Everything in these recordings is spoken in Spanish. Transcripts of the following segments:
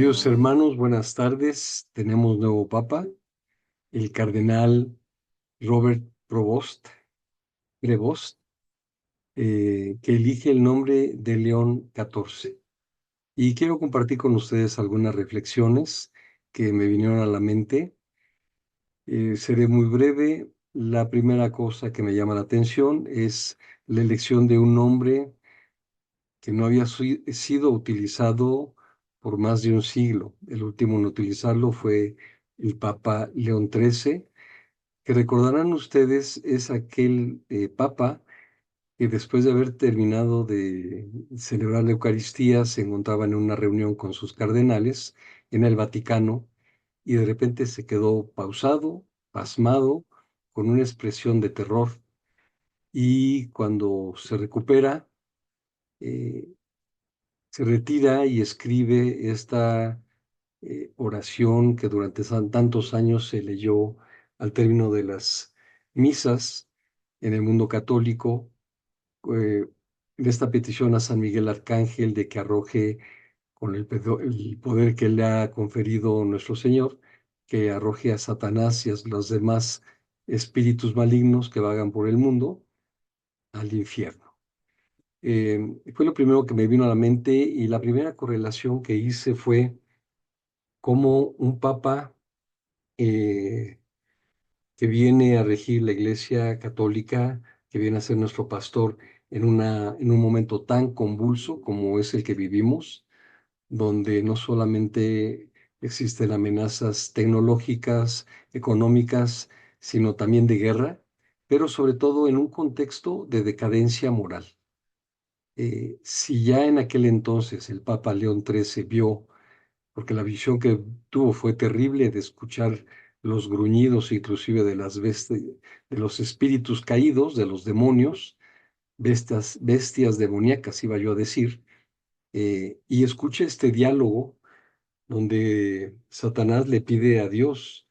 Queridos hermanos, buenas tardes. Tenemos nuevo Papa, el cardenal Robert Prevost, que elige el nombre de León XIV. Y quiero compartir con ustedes algunas reflexiones que me vinieron a la mente. Seré muy breve. La primera cosa que me llama la atención es la elección de un nombre que no había sido utilizado por más de un siglo. El último en utilizarlo fue el Papa León XIII, que recordarán ustedes es aquel Papa que después de haber terminado de celebrar la Eucaristía se encontraba en una reunión con sus cardenales en el Vaticano y de repente se quedó pausado, pasmado, con una expresión de terror, y cuando se recupera, eh, se retira y escribe esta oración que durante tantos años se leyó al término de las misas en el mundo católico, eh, en esta petición a San Miguel Arcángel de que arroje con el poder que le ha conferido nuestro Señor, que arroje a Satanás y a los demás espíritus malignos que vagan por el mundo al infierno. Fue lo primero que me vino a la mente, y la primera correlación que hice fue cómo un papa eh, que viene a regir la Iglesia Católica, que viene a ser nuestro pastor en un momento tan convulso como es el que vivimos, donde no solamente existen amenazas tecnológicas, económicas, sino también de guerra, pero sobre todo en un contexto de decadencia moral. Si ya en aquel entonces el Papa León XIII vio, porque la visión que tuvo fue terrible, de escuchar los gruñidos inclusive de de los espíritus caídos, de los demonios, bestias demoníacas, iba yo a decir, y escucha este diálogo donde Satanás le pide a Dios,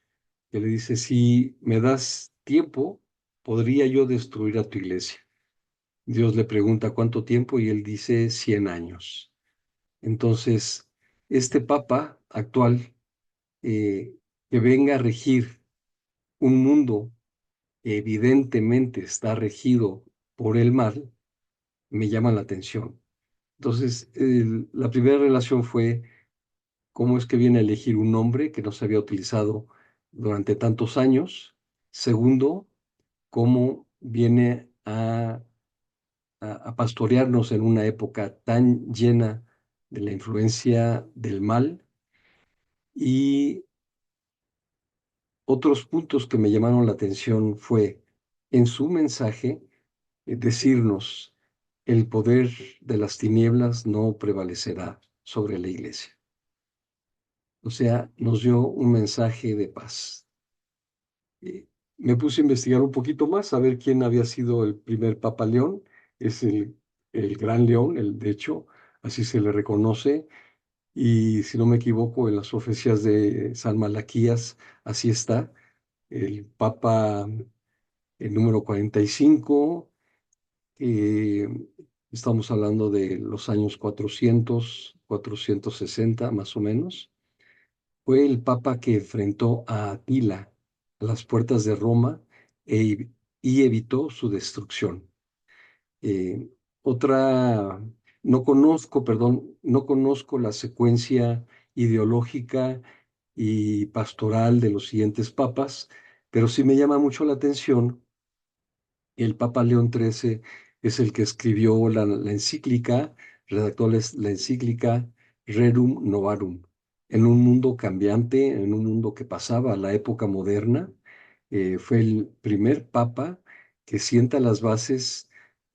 que le dice: si me das tiempo, podría yo destruir a tu iglesia. Dios le pregunta cuánto tiempo y él dice 100 años. Entonces, este papa actual, eh, que venga a regir un mundo que evidentemente está regido por el mal, me llama la atención. Entonces, la primera relación fue cómo es que viene a elegir un nombre que no se había utilizado durante tantos años. Segundo, cómo viene a pastorearnos en una época tan llena de la influencia del mal. Y otros puntos que me llamaron la atención fue en su mensaje decirnos: el poder de las tinieblas no prevalecerá sobre la iglesia. O sea, nos dio un mensaje de paz. Eh, Me puse a investigar un poquito más, a ver quién había sido el primer Papa León. Es el Gran León, de hecho, así se le reconoce. Y si no me equivoco, en las profecías de San Malaquías, así está, el Papa, el número 45. eh, Estamos hablando de los años 460 más o menos. Fue el Papa que enfrentó a Atila a las puertas de Roma y evitó su destrucción. Eh, otra, no conozco, perdón, no conozco la secuencia ideológica y pastoral de los siguientes papas, pero sí me llama mucho la atención. El Papa León XIII es el que escribió la encíclica, redactó la encíclica Rerum Novarum. En un mundo cambiante, en un mundo que pasaba a la época moderna, fue el primer papa que sienta las bases,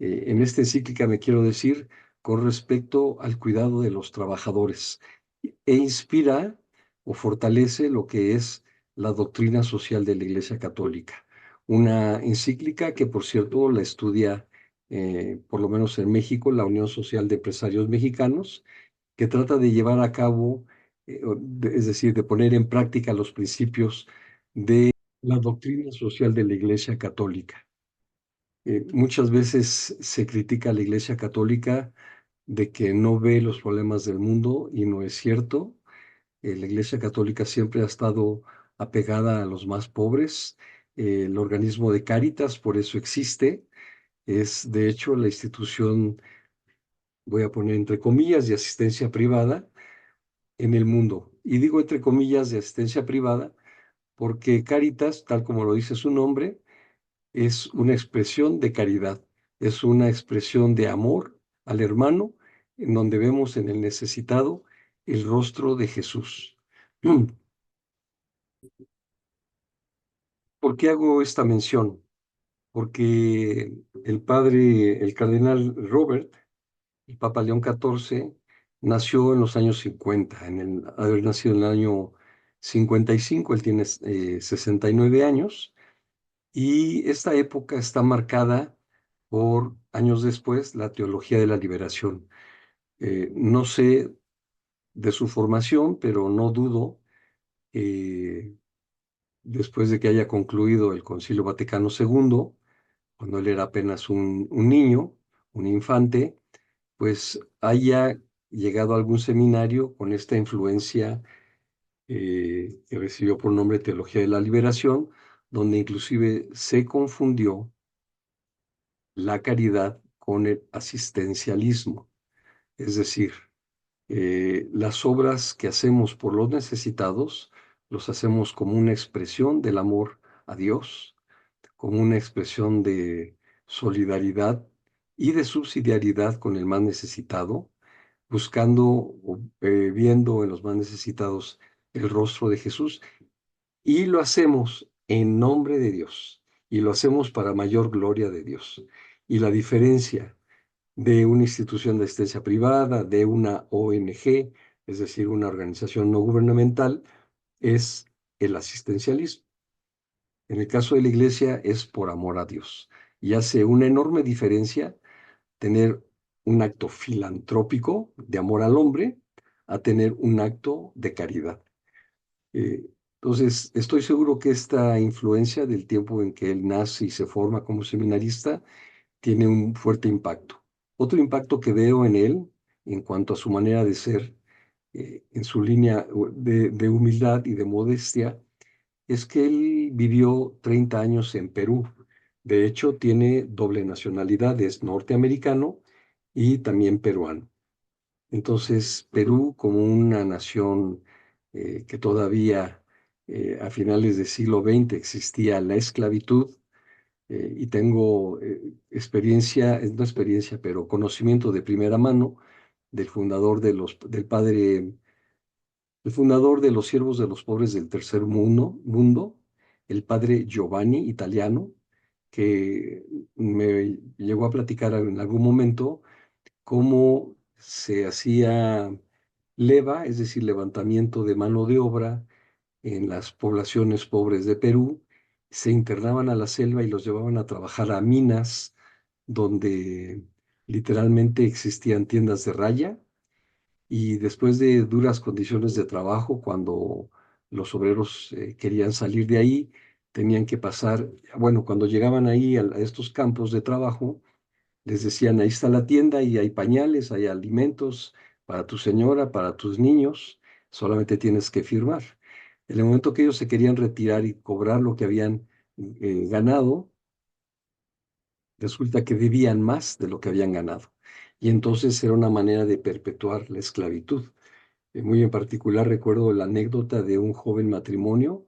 en esta encíclica me quiero decir, con respecto al cuidado de los trabajadores, e inspira o fortalece lo que es la doctrina social de la Iglesia Católica. Una encíclica que, por cierto, la estudia, por lo menos en México, la Unión Social de Empresarios Mexicanos, que trata de llevar a cabo, es decir, de poner en práctica los principios de la doctrina social de la Iglesia Católica. Muchas veces se critica a la Iglesia Católica de que no ve los problemas del mundo, y no es cierto. La Iglesia Católica siempre ha estado apegada a los más pobres. El organismo de Cáritas, por eso existe, es de hecho la institución, voy a poner entre comillas, de asistencia privada en el mundo. Y digo entre comillas de asistencia privada porque Cáritas, tal como lo dice su nombre, es una expresión de caridad, es una expresión de amor al hermano, en donde vemos en el necesitado el rostro de Jesús. ¿Por qué hago esta mención? Porque el cardenal Robert, el Papa León XIV, nació en los años 50, haber nacido en el año 55, él tiene 69 años, y esta época está marcada por años después la teología de la liberación. No sé de su formación, pero no dudo que después de que haya concluido el Concilio Vaticano II, cuando él era apenas un niño, un infante, pues haya llegado a algún seminario con esta influencia que recibió por nombre Teología de la Liberación, donde inclusive se confundió la caridad con el asistencialismo. Es decir, las obras que hacemos por los necesitados los hacemos como una expresión del amor a Dios, como una expresión de solidaridad y de subsidiariedad con el más necesitado, buscando o viendo en los más necesitados el rostro de Jesús, y lo hacemos en nombre de Dios y lo hacemos para mayor gloria de Dios. Y la diferencia de una institución de asistencia privada, de una ONG, es decir, una organización no gubernamental, es el asistencialismo. En el caso de la iglesia es por amor a Dios y hace una enorme diferencia tener un acto filantrópico de amor al hombre a tener un acto de caridad. Eh, entonces, estoy seguro que esta influencia del tiempo en que él nace y se forma como seminarista tiene un fuerte impacto. Otro impacto que veo en él, en cuanto a su manera de ser, en su línea de humildad y de modestia, es que él vivió 30 años en Perú. De hecho, tiene doble nacionalidad, es norteamericano y también peruano. Entonces, Perú, como una nación que todavía a finales del siglo XX existía la esclavitud, y tengo experiencia, no experiencia, pero conocimiento de primera mano del fundador del padre, el fundador de los Siervos de los Pobres del Tercer Mundo, el padre Giovanni Italiano, que me llegó a platicar en algún momento cómo se hacía leva, es decir, levantamiento de mano de obra en las poblaciones pobres de Perú, se internaban a la selva y los llevaban a trabajar a minas, donde literalmente existían tiendas de raya, y después de duras condiciones de trabajo, cuando los obreros querían salir de ahí, tenían que pasar, bueno, cuando llegaban ahí a estos campos de trabajo, les decían, ahí está la tienda y hay pañales, hay alimentos para tu señora, para tus niños, solamente tienes que firmar. En el momento que ellos se querían retirar y cobrar lo que habían ganado, resulta que debían más de lo que habían ganado. Y entonces era una manera de perpetuar la esclavitud. Muy en particular recuerdo la anécdota de un joven matrimonio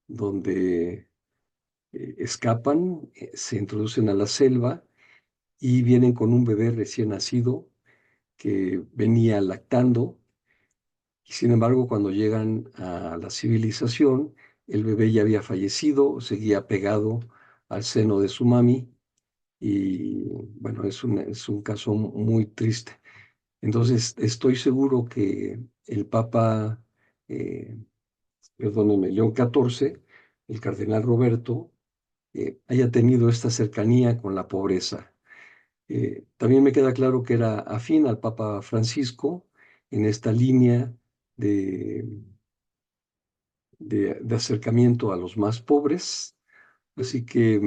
donde escapan, se introducen a la selva y vienen con un bebé recién nacido que venía lactando, y sin embargo cuando llegan a la civilización, el bebé ya había fallecido, seguía pegado al seno de su mami, y bueno, es un caso muy triste. Entonces, estoy seguro que el Papa, eh, perdóneme, León XIV, el cardenal Roberto, haya tenido esta cercanía con la pobreza. También me queda claro que era afín al Papa Francisco en esta línea de, de acercamiento a los más pobres, así que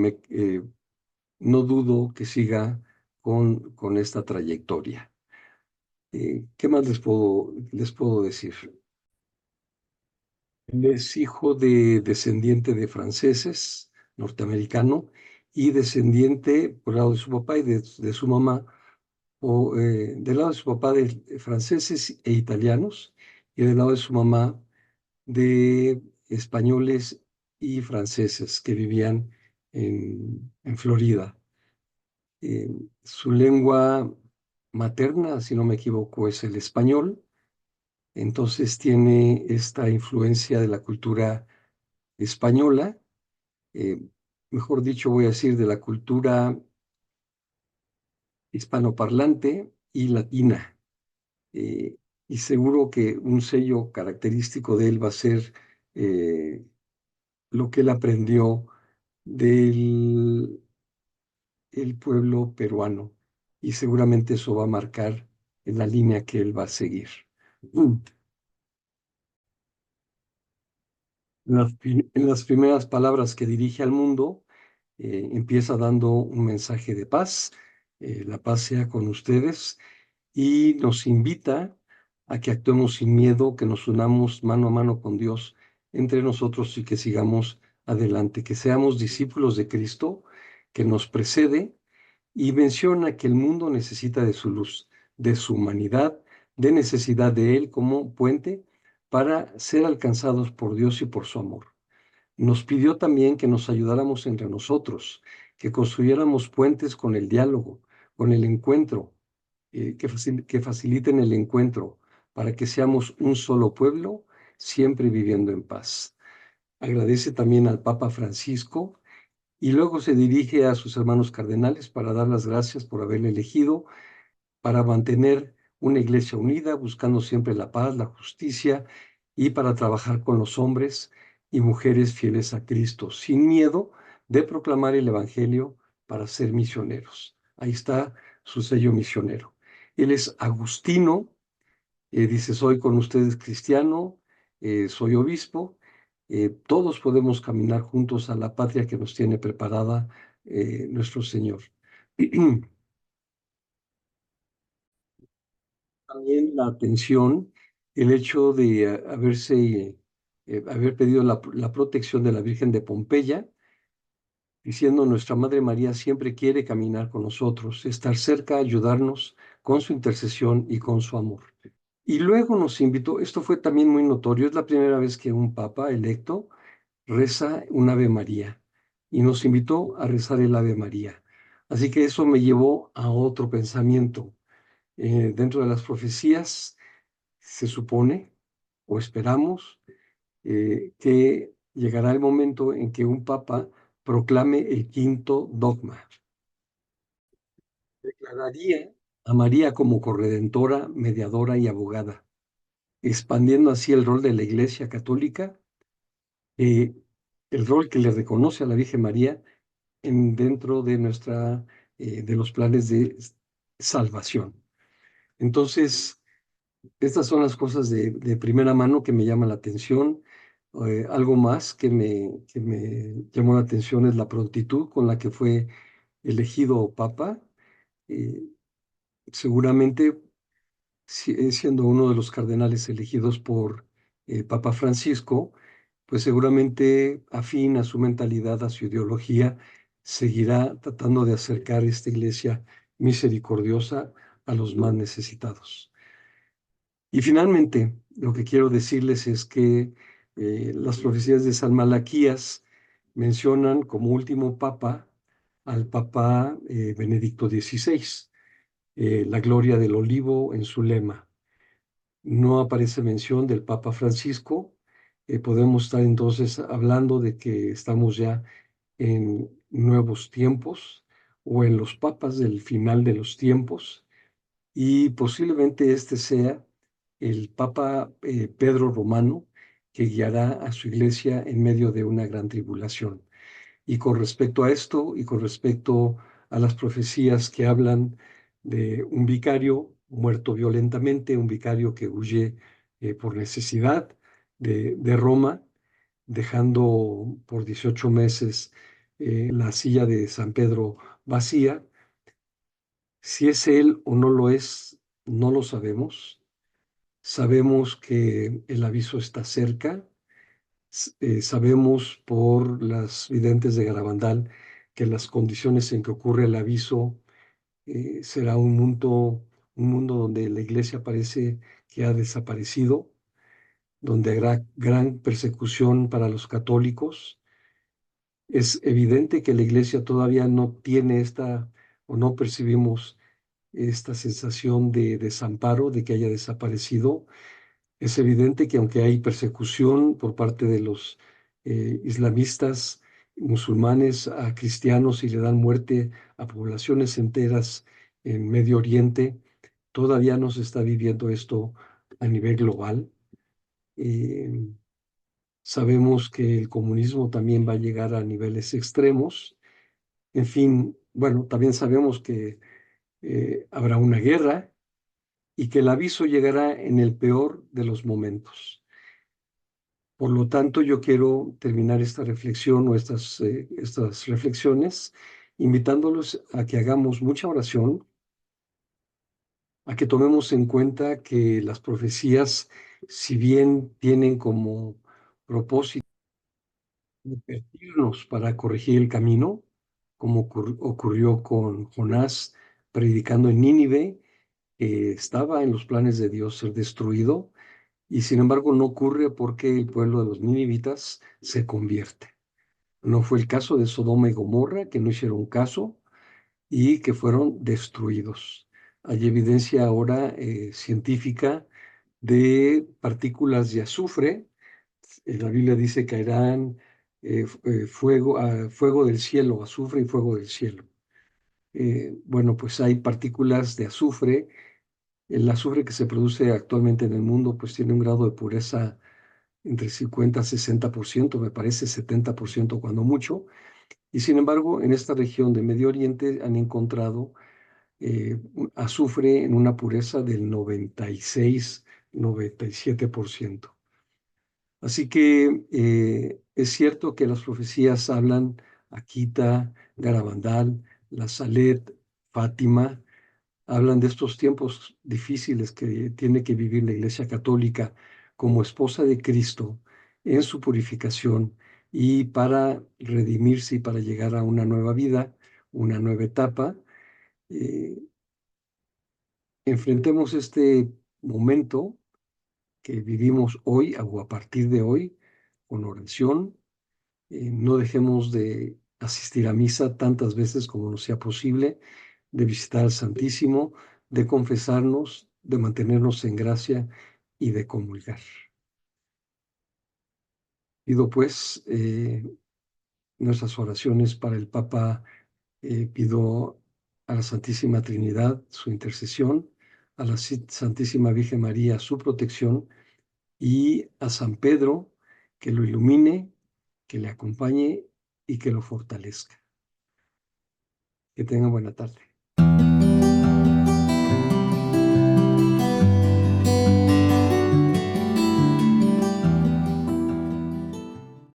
no dudo que siga con esta trayectoria. ¿Qué más les puedo decir? Él es hijo de descendiente de franceses, norteamericano, y descendiente por el lado de su papá y de su mamá, del lado de su papá de franceses e italianos, y del lado de su mamá de españoles y franceses que vivían en Florida. Su lengua materna, si no me equivoco, es el español, entonces tiene esta influencia de la cultura española, eh, mejor dicho, voy a decir de la cultura hispanoparlante y latina. eh, y seguro que un sello característico de él va a ser eh, lo que él aprendió del el pueblo peruano. Y seguramente eso va a marcar en la línea que él va a seguir. En las primeras palabras que dirige al mundo, empieza dando un mensaje de paz, la paz sea con ustedes, y nos invita a que actuemos sin miedo, que nos unamos mano a mano con Dios entre nosotros y que sigamos adelante, que seamos discípulos de Cristo, que nos precede y menciona que el mundo necesita de su luz, de su humanidad, de necesidad de Él como puente para ser alcanzados por Dios y por su amor. Nos pidió también que nos ayudáramos entre nosotros, que construyéramos puentes con el diálogo, con el encuentro, que faciliten el encuentro para que seamos un solo pueblo, siempre viviendo en paz. Agradece también al Papa Francisco y luego se dirige a sus hermanos cardenales para dar las gracias por haberle elegido, para mantener una iglesia unida, buscando siempre la paz, la justicia y para trabajar con los hombres y mujeres fieles a Cristo, sin miedo de proclamar el Evangelio para ser misioneros. Ahí está su sello misionero. Él es agustino, dice, soy con ustedes cristiano, soy obispo, todos podemos caminar juntos a la patria que nos tiene preparada nuestro Señor. También la atención, el hecho de haber pedido la protección de la Virgen de Pompeya, diciendo nuestra Madre María siempre quiere caminar con nosotros, estar cerca, ayudarnos con su intercesión y con su amor. Y luego nos invitó, esto fue también muy notorio, es la primera vez que un papa electo reza un Ave María y nos invitó a rezar el Ave María. Así que eso me llevó a otro pensamiento. Dentro de las profecías se supone o esperamos que llegará el momento en que un papa proclame el quinto dogma. Declararía a María como corredentora, mediadora y abogada, expandiendo así el rol de la Iglesia Católica, eh, el rol que le reconoce a la Virgen María dentro de de los planes de salvación. Entonces, estas son las cosas de primera mano que me llaman la atención. Algo más que me llamó la atención es la prontitud con la que fue elegido papa. Eh, Seguramente siendo uno de los cardenales elegidos por Papa Francisco, pues seguramente afín a su mentalidad, a su ideología, seguirá tratando de acercar esta iglesia misericordiosa a los más necesitados. Y finalmente, lo que quiero decirles es que las profecías de San Malaquías mencionan como último papa al papa Benedicto XVI, la gloria del olivo en su lema. No aparece mención del Papa Francisco. Podemos estar entonces hablando de que estamos ya en nuevos tiempos o en los papas del final de los tiempos y posiblemente este sea el Papa Pedro Romano que guiará a su iglesia en medio de una gran tribulación. Y con respecto a esto y con respecto a las profecías que hablan de un vicario muerto violentamente, un vicario que huye por necesidad de Roma, dejando por 18 meses la silla de San Pedro vacía, si es él o no lo es, no lo sabemos. Sabemos que el aviso está cerca, Sabemos por las videntes de Garabandal que las condiciones en que ocurre el aviso será un mundo donde la iglesia parece que ha desaparecido, donde habrá gran persecución para los católicos. Es evidente que la iglesia todavía no tiene esta o no percibimos esta sensación de desamparo, de que haya desaparecido. Es evidente que aunque hay persecución por parte de los islamistas, musulmanes a cristianos y le dan muerte a poblaciones enteras en Medio Oriente, todavía no se está viviendo esto a nivel global. Eh, Sabemos que el comunismo también va a llegar a niveles extremos. En fin, bueno, también sabemos que habrá una guerra y que el aviso llegará en el peor de los momentos. Por lo tanto, yo quiero terminar esta reflexión o estas reflexiones invitándolos a que hagamos mucha oración, a que tomemos en cuenta que las profecías, si bien tienen como propósito advertirnos para corregir el camino, como ocurrió con Jonás predicando en Nínive, que estaba en los planes de Dios ser destruido, y sin embargo no ocurre porque el pueblo de los ninivitas se convierte. No fue el caso de Sodoma y Gomorra, que no hicieron caso y que fueron destruidos. Hay evidencia ahora científica de partículas de azufre. La Biblia dice que caerán fuego del cielo, azufre y fuego del cielo. Bueno, pues hay partículas de azufre. El azufre que se produce actualmente en el mundo pues tiene un grado de pureza entre 50 y 60%, me parece 70% cuando mucho. Y sin embargo, en esta región de Medio Oriente han encontrado azufre en una pureza del 96, 97%. Así que es cierto que las profecías hablan Akita, Garabandal, La Salet, Fátima, hablan de estos tiempos difíciles que tiene que vivir la Iglesia Católica como esposa de Cristo en su purificación y para redimirse y para llegar a una nueva vida, una nueva etapa. Eh, Enfrentemos este momento que vivimos hoy o a partir de hoy con oración. No dejemos de asistir a misa tantas veces como nos sea posible, de visitar al Santísimo, de confesarnos, de mantenernos en gracia y de comulgar. Pido pues nuestras oraciones para el Papa, pido a la Santísima Trinidad su intercesión, a la Santísima Virgen María su protección y a San Pedro que lo ilumine, que le acompañe y que lo fortalezca. Que tengan buena tarde.